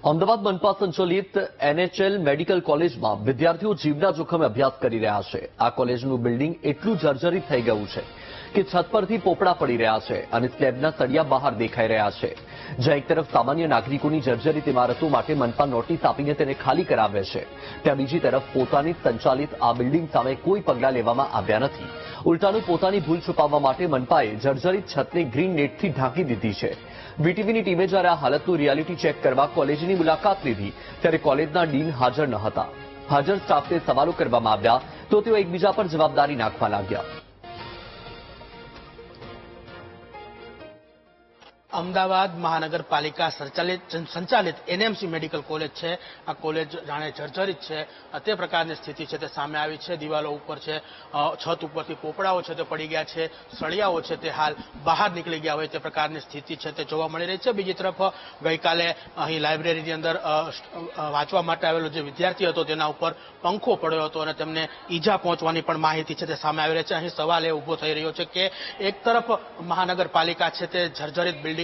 અમદાવાદ મનપા સંચાલિત NHL medical કોલેજમાં વિદ્યાર્થીઓ જીવના જોખમે અભ્યાસ કરી રહ્યા છે। આ કોલેજનું બિલ્ડિંગ એટલું જર્જરિત થઈ ગયું છે કે છત પરથી પોપડા પડી રહ્યા છે અને સ્લેબના સળિયા બહાર દેખાઈ રહ્યા છે। જ્યાં એક તરફ સામાન્ય નાગરિકોની જર્જરિત ઇમારતો માટે મનપા નોટિસ આપીને તેને ખાલી કરાવે છે, ત્યાં બીજી તરફ પોતાની સંચાલિત આ બિલ્ડિંગ સામે કોઈ પગલાં લેવામાં આવ્યા નથી। ઉલટાનું પોતાની ભૂલ છુપાવવા માટે મનપાએ જર્જરિત છતને ગ્રીન નેટથી ઢાંકી દીધી છે। વીટીવીની ટીમે જ્યારે આ હાલતનું રિયાલિટી ચેક કરવા કોલેજની મુલાકાત લીધી ત્યારે કોલેજના ડીન હાજર ન હતા। હાજર સ્ટાફને સવાલો કરવામાં આવ્યા તો તેઓ એકબીજા પર જવાબદારી નાખવા લાગ્યા। અમદાવાદ મહાનગરપાલિકા સંચાલિત એનએમસી મેડિકલ કોલેજ છે। આ કોલેજ જાણે જર્જરિત છે તે પ્રકારની સ્થિતિ છે તે સામે આવી છે। દિવાલો ઉપર છે, છત ઉપરથી પોપડાઓ છે તે પડી ગયા છે, સળિયાઓ છે તે હાલ બહાર નીકળી ગયા હોય તે પ્રકારની સ્થિતિ છે તે જોવા મળી રહી છે। બીજી તરફ ગઈકાલે અહીં લાઇબ્રેરીની અંદર વાંચવા માટે આવેલો જે વિદ્યાર્થી હતો તેના ઉપર પંખો પડ્યો હતો અને તેમને ઈજા પહોંચવાની પણ માહિતી છે તે સામે આવી રહી છે। અહીં સવાલ એ ઉભો થઈ રહ્યો છે કે એક તરફ મહાનગરપાલિકા છે તે જર્જરિત બિલ્ડિંગોને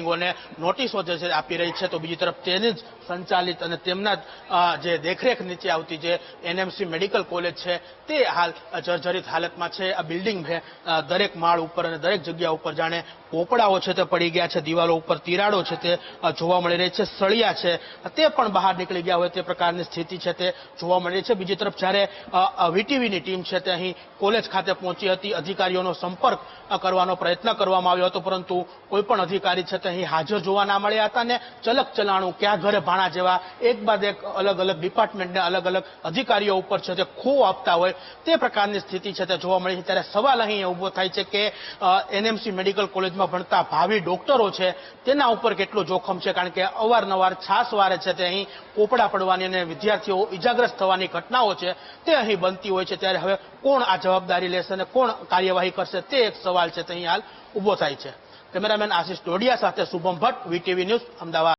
નોટિસો જે છે આપી રહી છે, તો બીજી તરફ તેની જ સંચાલિત અને તેમના જે દેખરેખ નીચે આવતી જે એનએમસી મેડિકલ કોલેજ છે તે હાલ જર્જરિત હાલતમાં છે। આ બિલ્ડિંગ છે દરેક માળ ઉપર અને દરેક જગ્યા ઉપર જાણે પોપડાઓ છે તે પડી ગયા છે, દિવાલો ઉપર તિરાડો છે તે જોવા મળી રહી છે, સળિયા છે તે પણ બહાર નીકળી ગયા હોય તે પ્રકારની સ્થિતિ છે તે જોવા મળી રહી છે। બીજી તરફ જ્યારે વીટીવીની ટીમ છે તે અહીં કોલેજ ખાતે પહોંચી હતી, અધિકારીઓનો સંપર્ક કરવાનો પ્રયત્ન કરવામાં આવ્યો હતો, પરંતુ કોઈ પણ અધિકારી છે તે અહીં હાજર જોવા ના મળ્યા હતા। અને ચલક ચલાણું ક્યાં ઘરે ભાણા જેવા એક બાદ એક અલગ અલગ ડિપાર્ટમેન્ટને અલગ અલગ અધિકારીઓ ઉપર છે તે ખો આપતા હોય તે પ્રકારની સ્થિતિ છે તે જોવા મળી છે। ત્યારે સવાલ અહીં ઉભો થાય છે કે એનએમસી મેડિકલ કોલેજમાં ભણતા ભાવિ ડોક્ટરો છે તેના ઉપર કેટલું જોખમ છે, કારણ કે અવારનવાર છાસવારે છે તે અહીં પોપડા પડવાની અને વિદ્યાર્થીઓ ઇજાગ્રસ્ત થવાની ઘટનાઓ છે તે અહીં બનતી હોય છે। ત્યારે હવે કોણ આ જવાબદારી લેશે અને કોણ કાર્યવાહી કરશે તે એક સવાલ છે તે અહીં હાલ ઉભો થાય છે। કેમેરામેન આશિષ ડોડિયા સાથે શુભમ ભટ્ટ, વીટીવી ન્યૂઝ, અમદાવાદ।